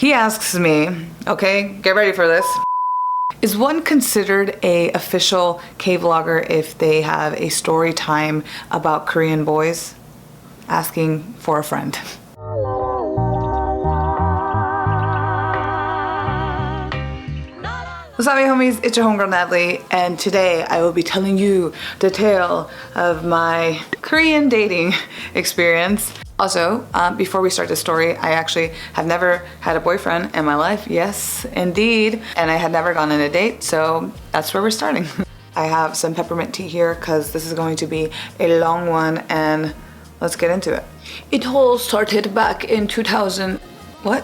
He asks me, okay, get ready for this. Is one considered a official K-vlogger if they have a story time about Korean boys? Asking for a friend. What's up, my homies? It's your homegirl Natalie, and today I will be telling you the tale of my Korean dating experience. Also, before we start this story, I actually have never had a boyfriend in my life. Yes, indeed. And I had never gone on a date, so that's where we're starting. I have some peppermint tea here because this is going to be a long one, and let's get into it. It all started back in 2000. What?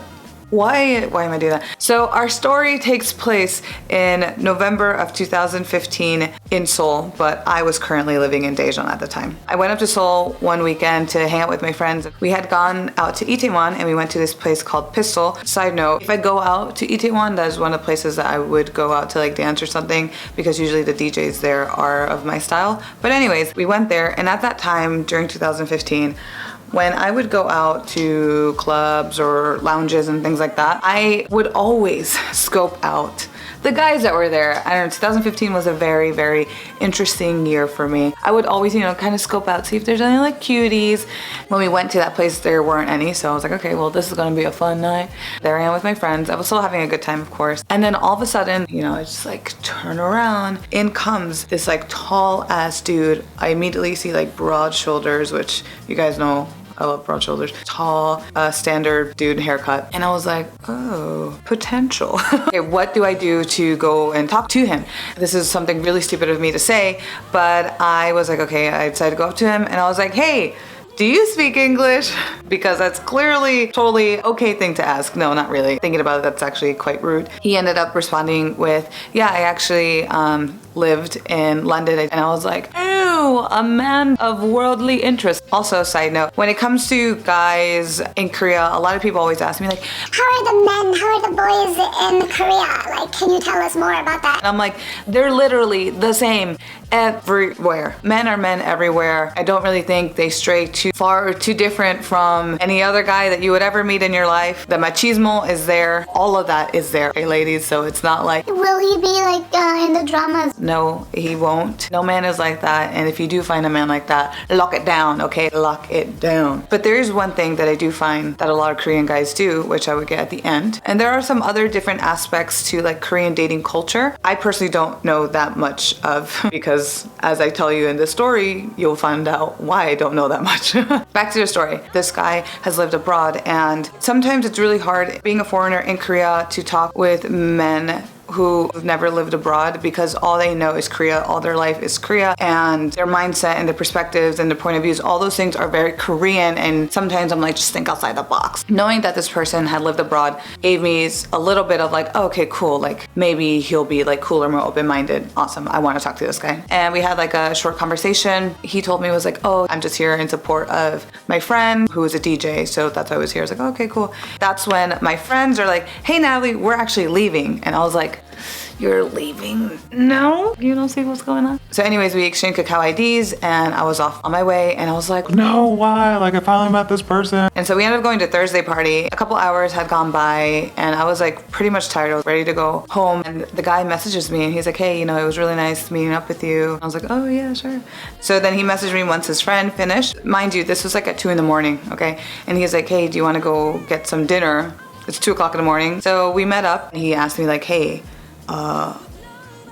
Why am I doing that? So our story takes place in November of 2015 in Seoul, but I was currently living in Daejeon at the time. I went up to Seoul one weekend to hang out with my friends. We had gone out to Itaewon and we went to this place called Pistol. Side note, if I go out to Itaewon, that is one of the places that I would go out to like dance or something, because usually the DJs there are of my style. But anyways, we went there, and at that time during 2015, when I would go out to clubs or lounges and things like that, I would always scope out the guys that were there. I don't know, 2015 was a very, very interesting year for me. I would always, kind of scope out, see if there's any like cuties. When we went to that place, there weren't any, so I was like, okay, well, this is gonna be a fun night. There I am with my friends. I was still having a good time, of course. And then all of a sudden, I just like turn around. In comes this like tall ass dude. I immediately see like broad shoulders, which you guys know, I love broad shoulders. Tall, standard dude haircut. And I was like, oh, potential. Okay, what do I do to go and talk to him? This is something really stupid of me to say, but I was like, okay, I decided to go up to him and I was like, hey, do you speak English? Because that's clearly totally okay thing to ask. No, not really. Thinking about it, that's actually quite rude. He ended up responding with, yeah, I actually lived in London. And I was like, ew, a man of worldly interest. Also, side note, when it comes to guys in Korea, a lot of people always ask me like, how are the men, how are the boys in Korea? Like, can you tell us more about that? And I'm like, they're literally the same everywhere. Men are men everywhere. I don't really think they stray too far or too different from any other guy that you would ever meet in your life. The machismo is there. All of that is there, okay, ladies? So it's not like, will he be like in the dramas? No, he won't. No man is like that. And if you do find a man like that, lock it down, okay? Lock it down. But there is one thing that I do find that a lot of Korean guys do, which I would get at the end. And there are some other different aspects to like Korean dating culture. I personally don't know that much of, because as I tell you in this story, you'll find out why I don't know that much. Back to the story. This guy has lived abroad, and sometimes it's really hard being a foreigner in Korea to talk with men who have never lived abroad, because all they know is Korea, all their life is Korea, and their mindset and their perspectives and their point of views, all those things are very Korean, and sometimes I'm like, just think outside the box. Knowing that this person had lived abroad gave me a little bit of like, oh, okay, cool, like maybe he'll be like cooler, more open-minded. Awesome, I want to talk to this guy. And we had like a short conversation. He told me, was like, oh, I'm just here in support of my friend who is a DJ, so that's why I was here. I was like, oh, okay, cool. That's when my friends are like, hey Natalie, we're actually leaving. And I was like, you're leaving? No? You don't see what's going on? So anyways, we exchanged cacao IDs and I was off on my way, and I was like, no, why? Like, I finally met this person. And so we ended up going to Thursday party. A couple hours had gone by and I was like pretty much tired. I was ready to go home, and the guy messages me and he's like, hey, it was really nice meeting up with you. I was like, oh yeah, sure. So then he messaged me once his friend finished. Mind you, this was like at 2 a.m, okay? And he's like, hey, do you want to go get some dinner? It's 2 o'clock in the morning. So we met up and he asked me like, hey,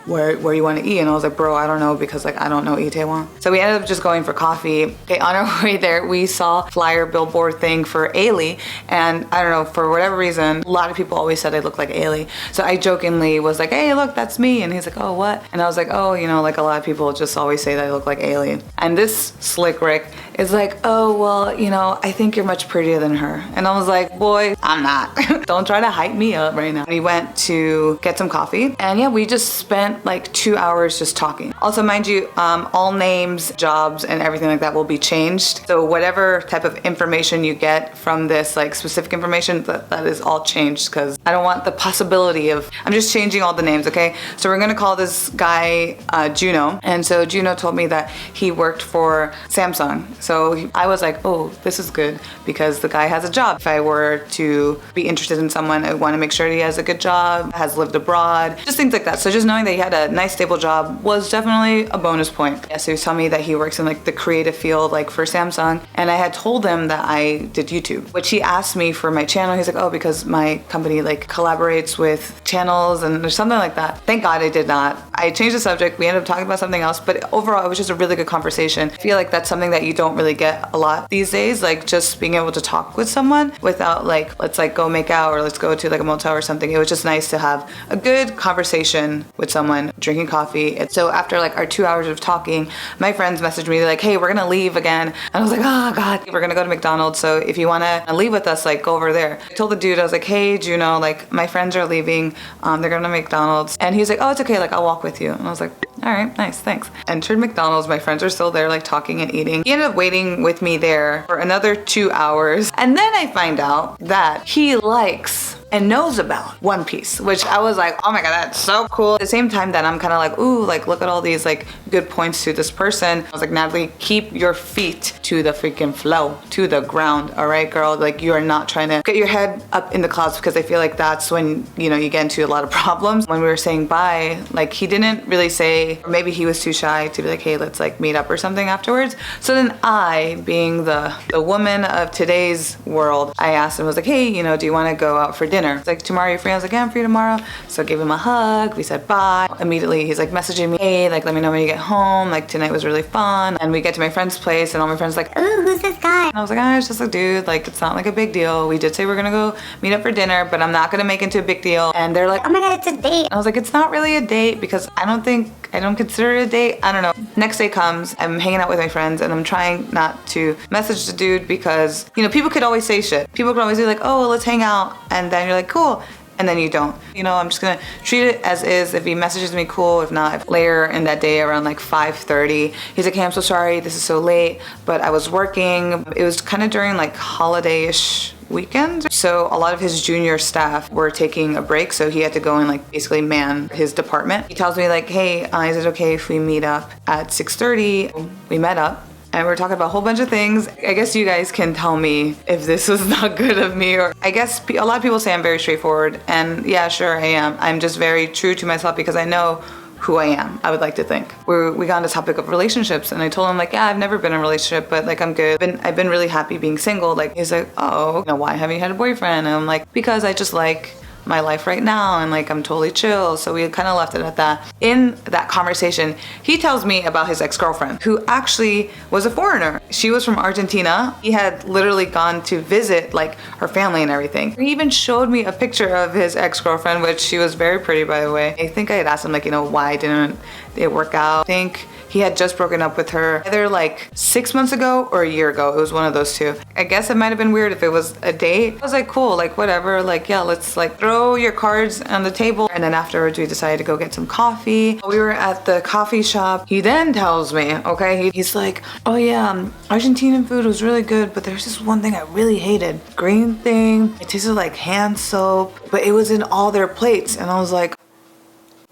where you want to eat? And I was like, bro, I don't know, because like I don't know Itaewon. So we ended up just going for coffee. Okay, on our way there, we saw a flyer billboard thing for Ailey, and I don't know, for whatever reason, a lot of people always said I looked like Ailey. So I jokingly was like, hey, look, that's me. And he's like, oh, what? And I was like, oh, like a lot of people just always say that I look like Ailey. And this slick Rick is like, oh, well, I think you're much prettier than her. And I was like, boy, I'm not. Don't try to hype me up right now. We went to get some coffee, and yeah, we just spent like 2 hours just talking. Also, mind you, all names, jobs, and everything like that will be changed. So whatever type of information you get from this, like specific information, that is all changed, because I don't want the possibility of, I'm just changing all the names, okay? So we're gonna call this guy Juno. And so Juno told me that he worked for Samsung. So I was like, oh, this is good because the guy has a job. If I were to be interested in someone, I want to make sure he has a good job, has lived abroad, just things like that. So just knowing that he had a nice stable job was definitely a bonus point. Yeah, so he was telling me that he works in like the creative field, like for Samsung. And I had told him that I did YouTube, which he asked me for my channel. He's like, oh, because my company like collaborates with channels and there's something like that. Thank God I did not. I changed the subject. We ended up talking about something else, but overall it was just a really good conversation. I feel like that's something that you don't really get a lot these days, like just being able to talk with someone without like, let's like go make out or let's go to like a motel or something. It was just nice to have a good conversation with someone, drinking coffee. And so after like our 2 hours of talking, my friends messaged me, they're like, hey, we're gonna leave again. And I was like, oh God, we're gonna go to McDonald's. So if you wanna leave with us, like go over there. I told the dude, I was like, hey, Juno, like my friends are leaving. They're going to McDonald's. And he's like, oh, it's okay. Like I'll walk with you. And I was like, all right, nice, thanks. Entered McDonald's. My friends are still there, like talking and eating. He ended up waiting with me there for another 2 hours. And then I find out that he likes and knows about One Piece, which I was like, oh my God, that's so cool. At the same time that I'm kind of like, ooh, like look at all these like good points to this person. I was like, Natalie, keep your feet to the freaking flow, to the ground. All right, girl, like you are not trying to get your head up in the clouds because I feel like that's when, you know, you get into a lot of problems. When we were saying bye, like he didn't really say, or maybe he was too shy to be like, hey, let's like meet up or something afterwards. So then I, being the woman of today's world, I asked him, I was like, hey, you know, do you want to go out for dinner? It's like, tomorrow you're free? I was like, yeah, I'm free tomorrow. So I gave him a hug. We said bye. Immediately he's like messaging me, hey, like let me know when you get home. Like tonight was really fun. And we get to my friend's place and all my friends like, Ooh, who's this guy? and I was like, it's just a dude. Like it's not like a big deal. We did say we're gonna go meet up for dinner, but I'm not gonna make it into a big deal. And they're like, Oh my God, it's a date. I was like, it's not really a date because I don't consider it a date. I don't know. Next day comes, I'm hanging out with my friends and I'm trying not to message the dude because, you know, people could always say shit. People could always be like, oh, well, let's hang out. And then you're like, cool. And then you don't. You know, I'm just gonna treat it as is. If he messages me, cool. If not, later in that day around like 5:30, he's like, hey, I'm so sorry, this is so late, but I was working. It was kind of during like holiday-ish weekend. So a lot of his junior staff were taking a break. So he had to go and like basically man his department. He tells me like, hey, is it okay if we meet up at 6:30? We met up. And we're talking about a whole bunch of things. I guess you guys can tell me if this was not good of me, or I guess a lot of people say I'm very straightforward, and yeah, sure I am. I'm just very true to myself because I know who I am, I would like to think. We got on the topic of relationships and I told him like, yeah, I've never been in a relationship, but like I'm good. I've been really happy being single. Like he's like, oh, you know, why haven't you had a boyfriend? And I'm like, because I just like my life right now and like I'm totally chill. So we kind of left it at that. In that conversation, he tells me about his ex-girlfriend who actually was a foreigner. She was from Argentina. He had literally gone to visit like her family and everything. He even showed me a picture of his ex-girlfriend, which she was very pretty, by the way. I think I had asked him like, you know, why didn't it work out? I think he had just broken up with her either like 6 months ago or a year ago. It was one of those two. I guess it might have been weird if it was a date. I was like, cool, like whatever, like yeah, let's like throw your cards on the table. And then afterwards we decided to go get some coffee. We were at the coffee shop. He then tells me, okay, he's like, oh yeah, Argentinian food was really good, but there's this one thing I really hated. Green thing, it tasted like hand soap, but it was in all their plates. And I was like,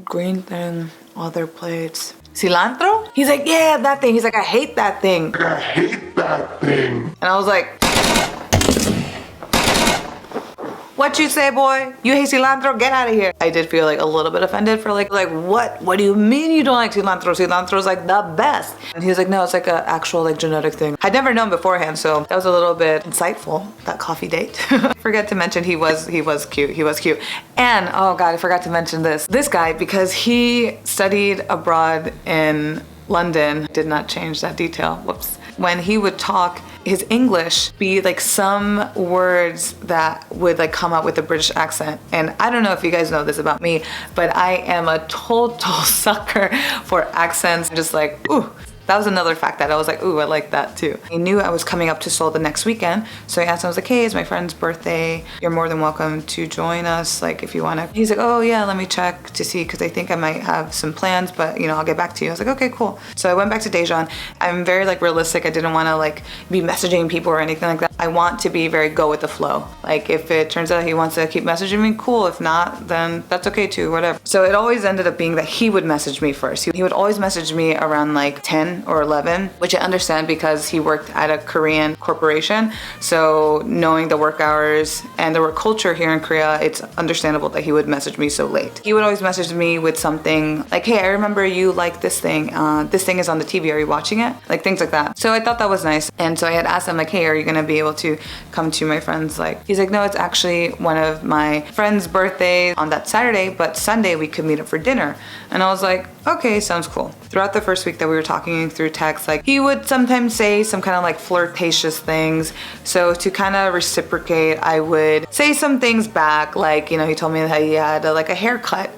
green thing, all their plates. Cilantro? He's like, yeah, that thing. He's like, I hate that thing. I hate that thing. And I was like, what you say, boy? You hate cilantro? Get out of here. I did feel like a little bit offended for like what? What do you mean you don't like cilantro? Cilantro's like the best. And he was like, no, it's like an actual like genetic thing. I'd never known beforehand, so that was a little bit insightful, that coffee date. Forgot to mention he was cute. He was cute. And oh God, I forgot to mention this. This guy, because he studied abroad in London, did not change that detail. Whoops. When he would talk, his English be like some words that would like come out with a British accent. And I don't know if you guys know this about me, but I am a total sucker for accents. Just like, ooh. That was another fact that I was like, ooh, I like that too. He knew I was coming up to Seoul the next weekend. So I asked him, I was like, hey, it's my friend's birthday. You're more than welcome to join us, like if you wanna. He's like, oh yeah, let me check to see, because I think I might have some plans, but you know, I'll get back to you. I was like, okay, cool. So I went back to Daejeon. I'm very like realistic. I didn't wanna like be messaging people or anything like that. I want to be very go with the flow. Like if it turns out he wants to keep messaging me, cool. If not, then that's okay too, whatever. So it always ended up being that he would message me first. He would always message me around like 10 or 11, which I understand because he worked at a Korean corporation. So knowing the work hours and the work culture here in Korea, it's understandable that he would message me so late. He would always message me with something like, hey, I remember you like this thing. This thing is on the TV. Are you watching it? Like things like that. So I thought that was nice. And so I had asked him like, hey, are you going to be able to come to my friend's? Like, he's like, no, it's actually one of my friend's birthdays on that Saturday, but Sunday we could meet up for dinner. And I was like, okay, sounds cool. Throughout the first week that we were talking through text, like he would sometimes say some kind of like flirtatious things. So to kind of reciprocate, I would say some things back. Like, you know, he told me that he had like a haircut.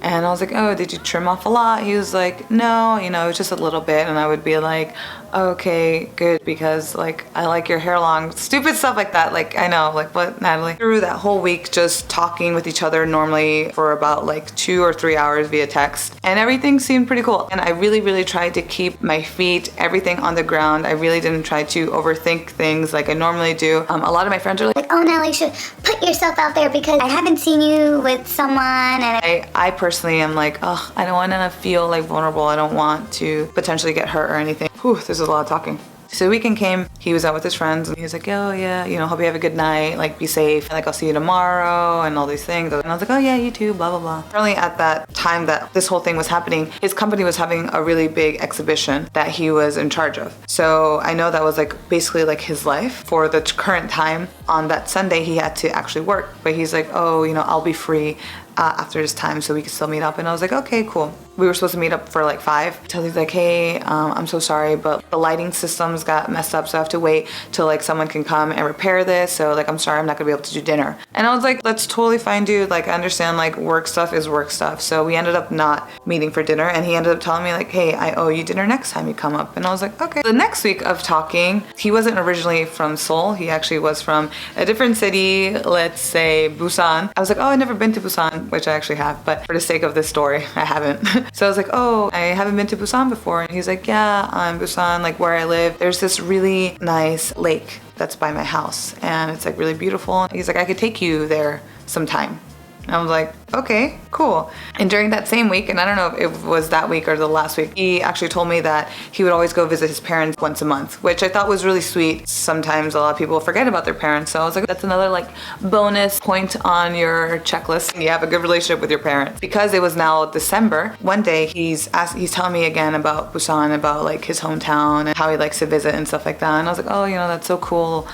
And I was like, oh, did you trim off a lot? He was like, no, you know, just a little bit. And I would be like, okay, good, because like I like your hair long. Stupid stuff like that. Like, I know, like, what, Natalie? Through that whole week just talking with each other normally for about like 2 or 3 hours via text, and everything seemed pretty cool. And I really tried to keep my feet, everything on the ground. I really didn't try to overthink things like I normally do. A lot of my friends are like, oh, Natalie, you should put yourself out there because I haven't seen you with someone. And I personally am like, oh, I don't want to feel like vulnerable. I don't want to potentially get hurt or anything. Whew, there's a lot of talking. So the weekend came, he was out with his friends, and he was like, oh yeah, you know, hope you have a good night, like be safe, and like I'll see you tomorrow, and all these things. And I was like, oh yeah, you too, blah, blah, blah. Apparently at that time that this whole thing was happening, his company was having a really big exhibition that he was in charge of. So I know that was like basically like his life for the current time. On that Sunday, he had to actually work, but he's like, oh, you know, I'll be free after this time so we could still meet up. And I was like, okay, cool. We were supposed to meet up for like 5. So he's like, hey, I'm so sorry, but the lighting systems got messed up, so I have to wait till like someone can come and repair this. So like, I'm sorry, I'm not gonna be able to do dinner. And I was like, that's totally fine, dude. Like, I understand, like, work stuff is work stuff. So we ended up not meeting for dinner, and he ended up telling me like, hey, I owe you dinner next time you come up. And I was like, okay. The next week of talking, he wasn't originally from Seoul. He actually was from a different city, let's say Busan. I was like, oh, I've never been to Busan, which I actually have, but for the sake of this story, I haven't. So I was like, oh, I haven't been to Busan before. And he's like, yeah, I'm Busan, like where I live, there's this really nice lake that's by my house, and it's like really beautiful. He's like, I could take you there sometime. And I was like, okay, cool. And during that same week, and I don't know if it was that week or the last week, he actually told me that he would always go visit his parents once a month, which I thought was really sweet. Sometimes a lot of people forget about their parents. So I was like, that's another like bonus point on your checklist. You have a good relationship with your parents. Because it was now December, one day he's telling me again about Busan, about like his hometown and how he likes to visit and stuff like that. And I was like, oh, you know, that's so cool.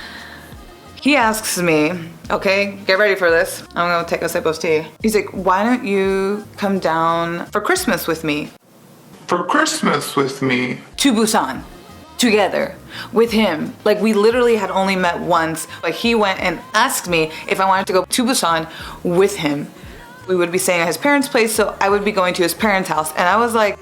He asks me, okay, get ready for this. I'm gonna take a sip of tea. He's like, why don't you come down for Christmas with me? For Christmas with me. To Busan, together, with him. Like, we literally had only met once, but he went and asked me if I wanted to go to Busan with him. We would be staying at his parents' place, so I would be going to his parents' house. And I was like,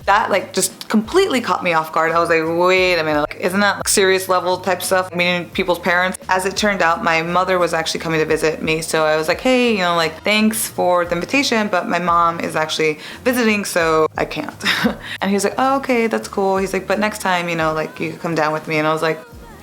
that like just completely caught me off guard. I was like, wait a minute, like, isn't that like serious level type stuff, meeting people's parents? As it turned out, my mother was actually coming to visit me, so I was like, hey, you know, like, thanks for the invitation, but my mom is actually visiting, so I can't. And he was like, oh, okay, that's cool. He's like, but next time, you know, like, you could come down with me. And I was like,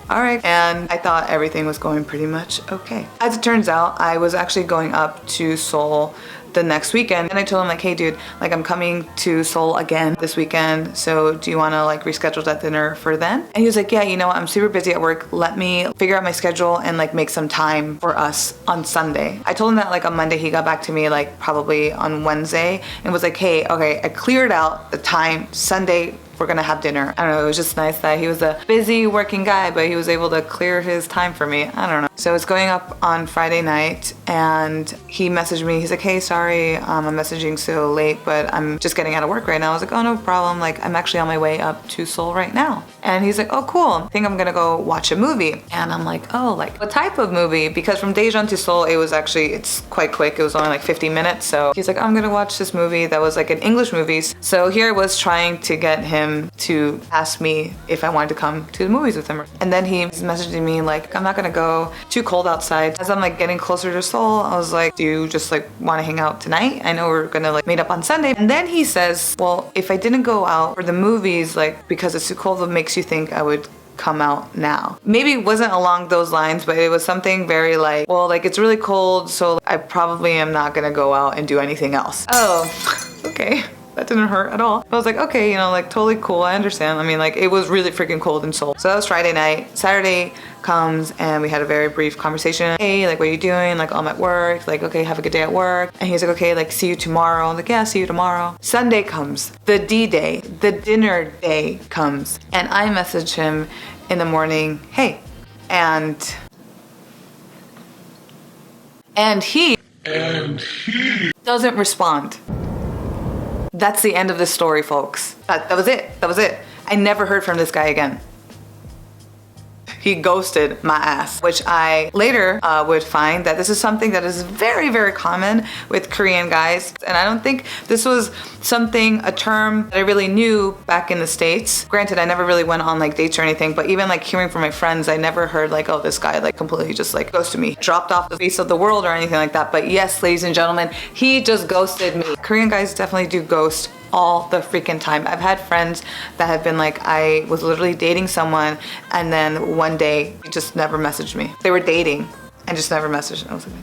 all right. And I thought everything was going pretty much okay. As it turns out, I was actually going up to Seoul the next weekend, and I told him like, hey dude, like I'm coming to Seoul again this weekend, so do you want to like reschedule that dinner for then? And he was like, yeah, you know what, I'm super busy at work, let me figure out my schedule and like make some time for us on Sunday. I told him that like on Monday. He got back to me like probably on Wednesday and was like, hey, okay, I cleared out the time Sunday, we're gonna have dinner. I don't know, it was just nice that he was a busy working guy, but he was able to clear his time for me. I don't know. So it's going up on Friday night, and he messaged me. He's like, hey, sorry, I'm messaging so late, but I'm just getting out of work right now. I was like, oh, no problem. Like, I'm actually on my way up to Seoul right now. And he's like, oh, cool. I think I'm gonna go watch a movie. And I'm like, oh, like what type of movie? Because from Daejeon to Seoul, it's quite quick. It was only like 50 minutes. So he's like, I'm gonna watch this movie that was like an English movie. So here I was trying to get him to ask me if I wanted to come to the movies with him. And then he's messaging me like, I'm not gonna go, too cold outside. As I'm like getting closer to Seoul, I was like, do you just like want to hang out tonight? I know we're gonna like meet up on Sunday. And then he says, well, if I didn't go out for the movies, like because it's too cold, what makes you think I would come out now. Maybe it wasn't along those lines, but it was something very like, well, like it's really cold, so I probably am not gonna go out and do anything else. Oh, okay. That didn't hurt at all. I was like, okay, you know, like totally cool. I understand. I mean, like it was really freaking cold in Seoul. So that was Friday night. Saturday comes and we had a very brief conversation. Hey, like what are you doing? Like I'm at work. Like, okay, have a good day at work. And he's like, okay, like see you tomorrow. I'm like, yeah, see you tomorrow. Sunday comes. The D-Day, the dinner day comes. And I message him in the morning, hey. And he doesn't respond. That's the end of the story, folks. That was it. That was it. I never heard from this guy again. He ghosted my ass, which I later would find that this is something that is very, very common with Korean guys. And I don't think this was a term that I really knew back in the States. Granted, I never really went on like dates or anything, but even like hearing from my friends, I never heard like, oh, this guy like completely just like ghosted me, dropped off the face of the world or anything like that. But yes, ladies and gentlemen, he just ghosted me. Korean guys definitely do ghost all the freaking time. I've had friends that have been like, I was literally dating someone and then one day he just never messaged me. They were dating and just never messaged. I was like,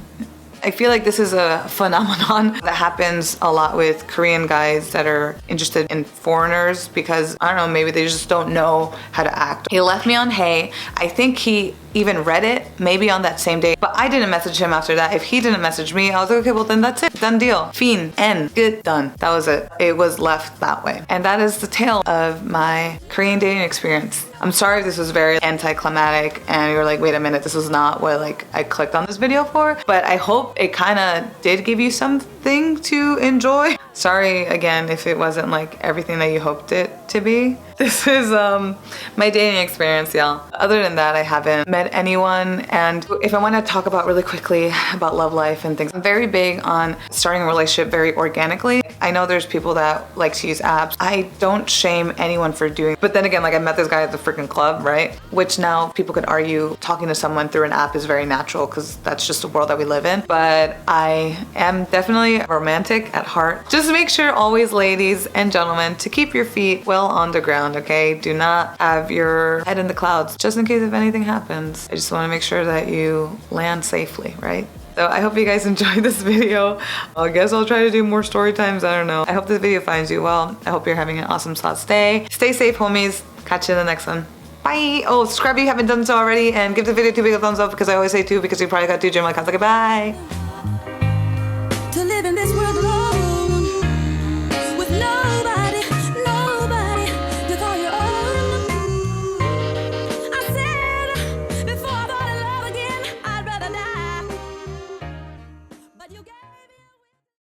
I feel like this is a phenomenon that happens a lot with Korean guys that are interested in foreigners because, I don't know, maybe they just don't know how to act. He left me on Hey. I think he even read it maybe on that same day, but I didn't message him after that. If he didn't message me, I was like, okay, well then that's it. Done deal. Fin. End. Good. Done. That was it. It was left that way. And that is the tale of my Korean dating experience. I'm sorry if this was very anticlimactic and you're like, wait a minute, this was not what like I clicked on this video for, but I hope it kind of did give you something to enjoy. Sorry again if it wasn't like everything that you hoped it to be. This is my dating experience, y'all. Other than that, I haven't met anyone. And if I want to talk about really quickly about love life and things, I'm very big on starting a relationship very organically. I know there's people that like to use apps. I don't shame anyone for doing, but then again, like I met this guy at the freaking club, right? Which now people could argue talking to someone through an app is very natural because that's just the world that we live in. But I am definitely romantic at heart. Just make sure always, ladies and gentlemen, to keep your feet well on the ground, okay? Do not have your head in the clouds just in case if anything happens. I just want to make sure that you land safely, right? So I hope you guys enjoyed this video. I guess I'll try to do more story times. I don't know. I hope this video finds you well. I hope you're having an awesome slots day. Stay safe, homies. Catch you in the next one. Bye. Oh, subscribe if you haven't done so already and give the video 2 big thumbs up because I always say 2 because you probably got 2 gym accounts. Okay, bye.